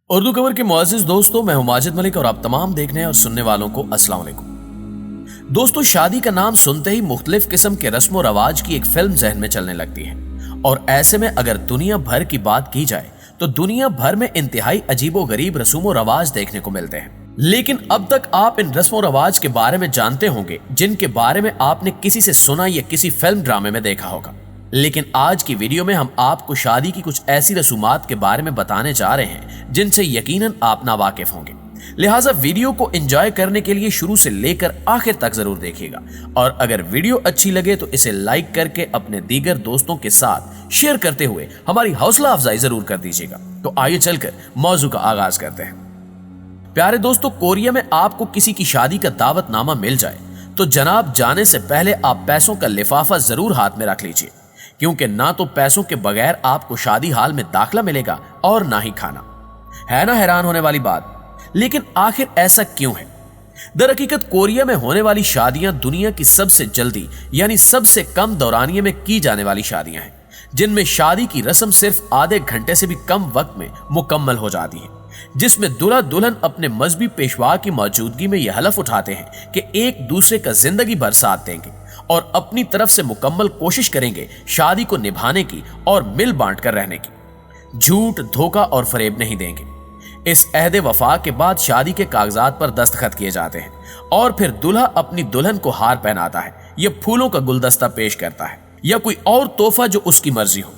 उर्दू खबर के मुअज़्ज़िज़ दोस्तों, मैं हूं माजिद मलिक और आप तमाम देखने और सुनने वालों को अस्सलाम वालेकुम। दोस्तों, शादी का नाम सुनते ही मुख्तलिफ किस्म के रस्म रवाज की एक फिल्म जहन में चलने लगती है और ऐसे में अगर दुनिया भर की बात की जाए तो दुनिया भर में इंतहाई अजीबो गरीब रस्म रवाज देखने को मिलते हैं। लेकिन अब तक आप इन रस्म रवाज के बारे में जानते होंगे जिनके बारे में आपने किसी से सुना या किसी फिल्म ड्रामे में देखा होगा। लेकिन आज की वीडियो में हम आपको शादी की कुछ ऐसी रसूमात के बारे में बताने जा रहे हैं जिनसे यकीनन आप नावाकिफ होंगे। लिहाजा वीडियो को एंजॉय करने के लिए शुरू से लेकर आखिर तक जरूर देखिएगा और अगर वीडियो अच्छी लगे तो इसे लाइक करके अपने दीगर दोस्तों के साथ शेयर करते हुए हमारी हौसला अफजाई जरूर कर दीजिएगा। तो आइए चलकर मौजू का आगाज करते हैं। प्यारे दोस्तों, कोरिया में आपको किसी की शादी का दावतनामा मिल जाए तो जनाब जाने से पहले आप पैसों का लिफाफा जरूर हाथ में रख लीजिए, क्योंकि ना तो पैसों के बगैर आपको शादी हाल में दाखिला मिलेगा और ना ही खाना। है ना हैरान होने वाली बात? लेकिन आखिर ऐसा क्यों है? दरहकीकत कोरिया में होने वाली शादियां दुनिया की सबसे जल्दी यानी सबसे कम दौरानिये में की जाने वाली शादियां हैं, जिनमें शादी की रस्म सिर्फ आधे घंटे से भी कम वक्त में मुकम्मल हो जाती है, जिसमें दूल्हा दुल्हन अपने मजहबी पेशवा की मौजूदगी में यह हलफ उठाते हैं कि एक दूसरे का जिंदगी भर साथ देंगे और अपनी तरफ से मुकम्मल कोशिश करेंगे शादी को निभाने की और मिल बांट कर रहने की। झूठ, धोखा और फरेब नहीं देंगे। इस अहदे वफा के बाद शादी के कागजात पर दस्तखत किए जाते हैं और फिर दूल्हा अपनी दुल्हन को हार पहनाता है या फूलों का गुलदस्ता पेश करता है या कोई और तोहफा जो उसकी मर्जी हो।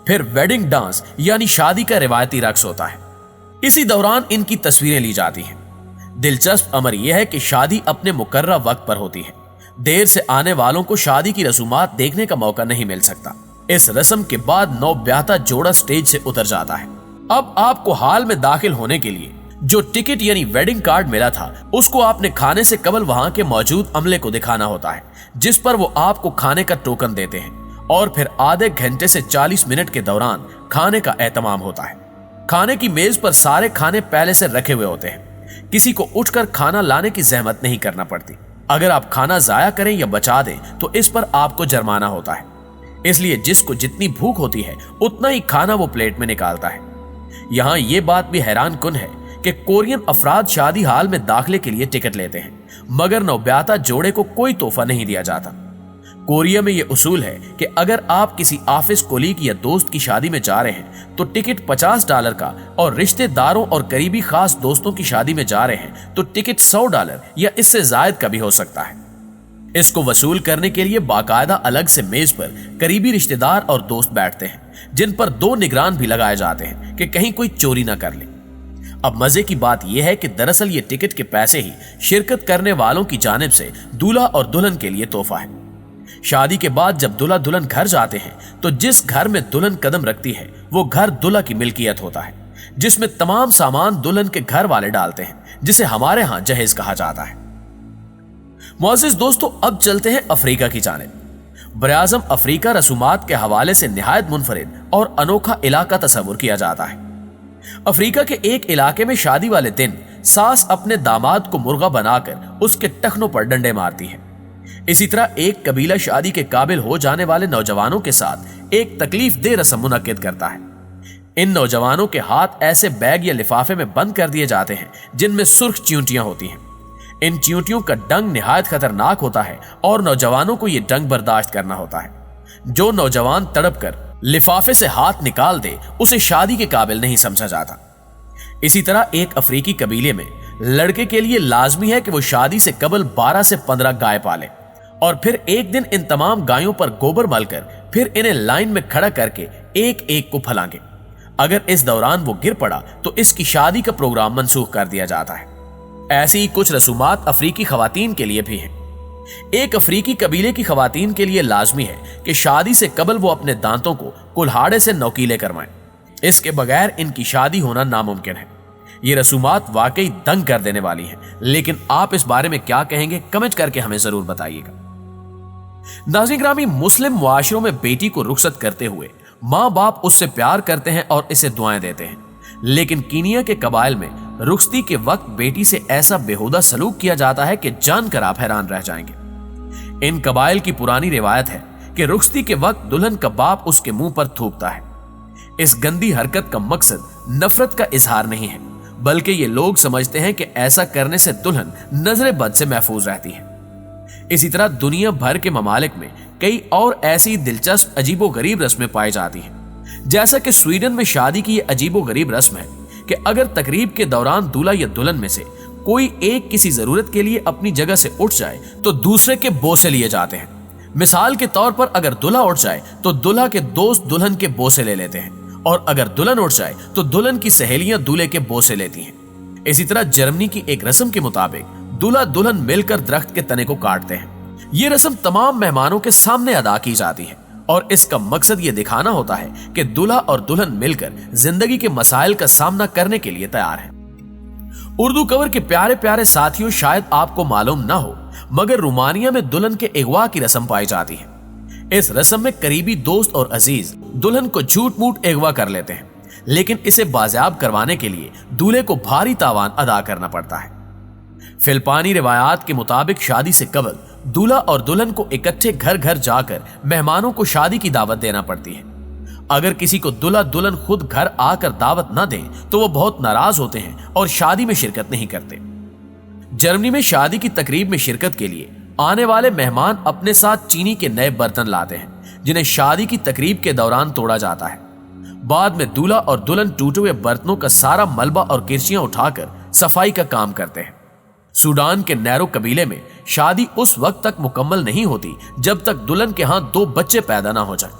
फिर वेडिंग डांस यानी शादी का रिवायती रक्स होता है। इसी दौरान इनकी तस्वीरें ली जाती हैं। दिलचस्प अमर यह है कि शादी अपने मुकर्रर वक्त पर होती है। देर से आने वालों को शादी की रसूमात देखने का मौका नहीं मिल सकता। इस रस्म के बाद नवब्याहता जोड़ा स्टेज से उतर जाता है। अब आपको हाल में दाखिल होने के लिए जो टिकट यानी वेडिंग कार्ड मिला था उसको आपने खाने से कबल वहां के मौजूद अमले को दिखाना होता है, जिस पर वो आपको खाने का टोकन देते हैं और फिर आधे घंटे से 40 मिनट के दौरान खाने का एहतमाम होता है। खाने की मेज पर सारे खाने पहले से रखे हुए होते हैं। किसी को उठकर खाना लाने की जहमत नहीं करना पड़ती। अगर आप खाना जाया करें या बचा दें तो इस पर आपको जुर्माना होता है। इसलिए जिसको जितनी भूख होती है उतना ही खाना वो प्लेट में निकालता है। यहाँ ये बात भी हैरान कुन है कि कोरियन अफराद शादी हाल में दाखिले के लिए टिकट लेते हैं, मगर नवब्याहता जोड़े को कोई तोहफा नहीं दिया जाता। कोरिया में यह उसूल है कि अगर आप किसी ऑफिस कोलीग या दोस्त की शादी में जा रहे हैं तो टिकट $50 का और रिश्तेदारों और करीबी खास दोस्तों की शादी में जा रहे हैं तो टिकट $100 या इससे ज्यादा का भी हो सकता है। इसको वसूल करने के लिए बाकायदा अलग से मेज पर करीबी रिश्तेदार और दोस्त बैठते हैं, जिन पर 2 निगरान भी लगाए जाते हैं कि कहीं कोई चोरी ना कर ले। अब मजे की बात यह है कि दरअसल ये टिकट के पैसे ही शिरकत करने वालों की जानिब से दूल्हा और दुल्हन के लिए तोहफा है। शादी के बाद जब दूल्हा दुल्हन घर जाते हैं तो जिस घर में दुल्हन कदम रखती है वो घर दूल्हा की मिल्कियत होता है, जिसमें तमाम सामान दुल्हन के घर वाले डालते हैं, जिसे हमारे यहां जहेज कहा जाता है। मुअज़्ज़िज़ दोस्तों, अब चलते हैं अफ्रीका की जानिब। बराज़म अफ्रीका रसूमात के हवाले से निहायत मुनफरिद और अनोखा इलाका तस्वुर किया जाता है। अफ्रीका के एक इलाके में शादी वाले दिन सास अपने दामाद को मुर्गा बनाकर उसके टखनों पर डंडे मारती है। इसी तरह एक कबीला शादी के काबिल हो जाने वाले नौजवानों के साथ एक तकलीफ दे रस्म मुनक्किद करता है। इन नौजवानों के हाथ ऐसे बैग या लिफाफे में बंद कर दिए जाते हैं जिनमें सुर्ख चींटियां होती हैं। इन चींटियों का डंग निहायत खतरनाक होता है और नौजवानों को यह डंग बर्दाश्त करना होता है। जो नौजवान तड़प कर लिफाफे से हाथ निकाल दे उसे शादी के काबिल नहीं समझा जाता। इसी तरह एक अफ्रीकी कबीले में लड़के के लिए लाजमी है कि वो शादी से कबल 12 से 15 गाय पाले और फिर एक दिन इन तमाम गायों पर गोबर मलकर फिर इन्हें लाइन में खड़ा करके एक एक को फलांगे। अगर इस दौरान वो गिर पड़ा तो इसकी शादी का प्रोग्राम मनसूख कर दिया जाता है। ऐसी ही कुछ रसूमात अफ्रीकी खवातीन के लिए भी हैं। एक अफ्रीकी कबीले की खवातीन के लिए लाजमी है कि शादी से कबल वो अपने दांतों को कुल्हाड़े से नोकीले करवाएं। इसके बगैर इनकी शादी होना नामुमकिन है। ये रसूमात वाकई दंग कर देने वाली हैं, लेकिन आप इस बारे में क्या कहेंगे कमेंट करके हमें जरूर बताइएगा। नाज़रीन ग्रामी, मुस्लिम मुआशरों में बेटी को रुखसत करते हुए माँ बाप उससे प्यार करते हैं और इसे दुआएं देते हैं, लेकिन कीनिया के कबाइल में रुखसती के वक्त बेटी से ऐसा बेहुदा सलूक किया जाता है कि जानकर आप हैरान रह जाएंगे। इन कबाइल की पुरानी रिवायत है कि रुखसती के वक्त दुल्हन का बाप उसके मुंह पर थूकता है। इस गंदी हरकत का मकसद नफरत का इजहार नहीं है, बल्कि ये लोग समझते हैं कि ऐसा करने से दुल्हन नजर बद से महफूज रहती है। इसी तरह दुनिया भर के ममालिक में कई और ऐसी दिलचस्प अजीबोगरीब रस्में पाई जाती हैं। जैसा कि स्वीडन में शादी की ये अजीबोगरीब रस्म है कि अगर तकरीब के दौरान दूल्हा या दुल्हन में से कोई एक किसी जरूरत के लिए अपनी जगह से उठ जाए तो दूसरे के बोसे लिए जाते हैं। मिसाल के तौर पर अगर दूल्हा उठ जाए तो दूल्हा के दोस्त दुल्हन के बोसे ले लेते हैं, और अगर दुल्हन उठ जाए तो दुल्हन की सहेलियां दूल्हे के बोसे लेती हैं। इसी तरह जर्मनी की एक रस्म के मुताबिक दूल्हा दुल्हन मिलकर दरख्त के तने को काटते हैं। ये रस्म तमाम मेहमानों के सामने अदा की जाती है और इसका मकसद ये दिखाना होता है कि दूल्हा और दुल्हन मिलकर जिंदगी के मसाइल का सामना करने के लिए तैयार है। उर्दू कवर के प्यारे प्यारे साथियों, शायद आपको मालूम ना हो मगर रोमानिया में दुल्हन के अगवा की रस्म पाई जाती है। इस रस्म में करीबी दोस्त और अजीज दुल्हन को झूठ मूठ अगवा कर लेते हैं, लेकिन इसे बाजियाब करवाने के लिए दूल्हे को भारी तावान अदा करना पड़ता है। फिलिपानी रिवायात के मुताबिक शादी से कबल दूल्हा और दुल्हन को इकट्ठे घर घर जाकर मेहमानों को शादी की दावत देना पड़ती है। अगर किसी को दूल्हा दुल्हन खुद घर आकर दावत न दें तो वो बहुत नाराज होते हैं और शादी में शिरकत नहीं करते। जर्मनी में शादी की तकरीब में शिरकत के लिए आने वाले मेहमान अपने साथ चीनी के नए बर्तन लाते हैं, जिन्हें शादी की तकरीब के दौरान तोड़ा जाता है। बाद में दूल्हा और दुल्हन टूटे हुए बर्तनों का सारा मलबा और किरचियां उठाकर सफाई का काम करते हैं। सूडान के नैरो कबीले में शादी उस वक्त तक मुकम्मल नहीं होती जब तक दुल्हन के हाथ 2 बच्चे पैदा ना हो जाए।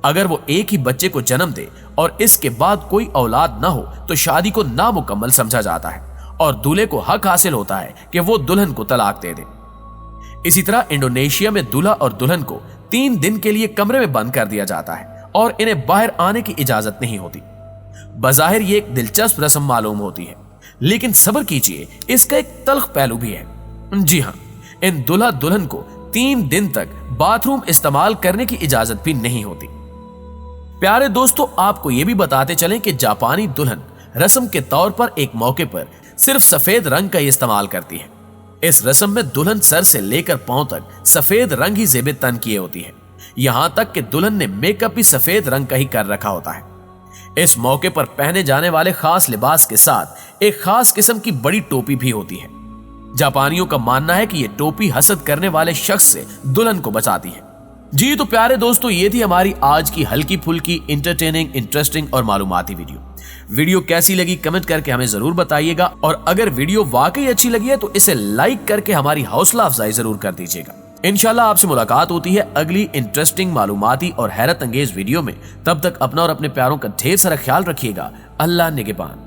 अगर वो एक ही बच्चे को जन्म दे और इसके बाद कोई औलाद ना हो तो शादी को नामुकम्मल समझा जाता है और दूल्हे को हक हासिल होता है कि वो दुल्हन को तलाक दे दे। इसी तरह इंडोनेशिया में दूल्हा और दुल्हन को 3 दिन के लिए कमरे में बंद कर दिया जाता है और इन्हें बाहर आने की इजाजत नहीं होती। बज़ाहिर ये एक दिलचस्प रस्म मालूम होती है, लेकिन सब्र कीजिए, इसका एक तल्ख पहलू भी है। जी हाँ, इन दूल्हा दुल्हन को 3 दिन तक बाथरूम इस्तेमाल करने की इजाजत भी नहीं होती। प्यारे दोस्तों, आपको यह भी बताते चलें कि जापानी दुल्हन रस्म के तौर पर एक मौके पर सिर्फ सफेद रंग का इस्तेमाल करती है। इस रस्म में दुल्हन सर से लेकर पांव तक सफेद रंग ही ज़ेबे तन किए होती है। यहां तक कि दुल्हन ने मेकअप भी सफेद रंग का ही कर रखा होता है। इस मौके पर पहने जाने वाले खास लिबास के साथ एक खास किस्म की बड़ी टोपी भी होती है। जापानियों का मानना है कि यह टोपी हसद करने वाले शख्स से दुल्हन को बचाती है। जी तो प्यारे दोस्तों, ये थी हमारी आज की हल्की फुल्की इंटरटेनिंग, इंटरेस्टिंग और मालूमाती वीडियो कैसी लगी कमेंट करके हमें जरूर बताइएगा, और अगर वीडियो वाकई अच्छी लगी है तो इसे लाइक करके हमारी हौसला अफजाई जरूर कर दीजिएगा। इंशाल्लाह आपसे मुलाकात होती है अगली इंटरेस्टिंग, मालूमाती और हैरत अंगेज वीडियो में। तब तक अपना और अपने प्यारों का ढेर सारा ख्याल रखिएगा। अल्लाह निगहबान।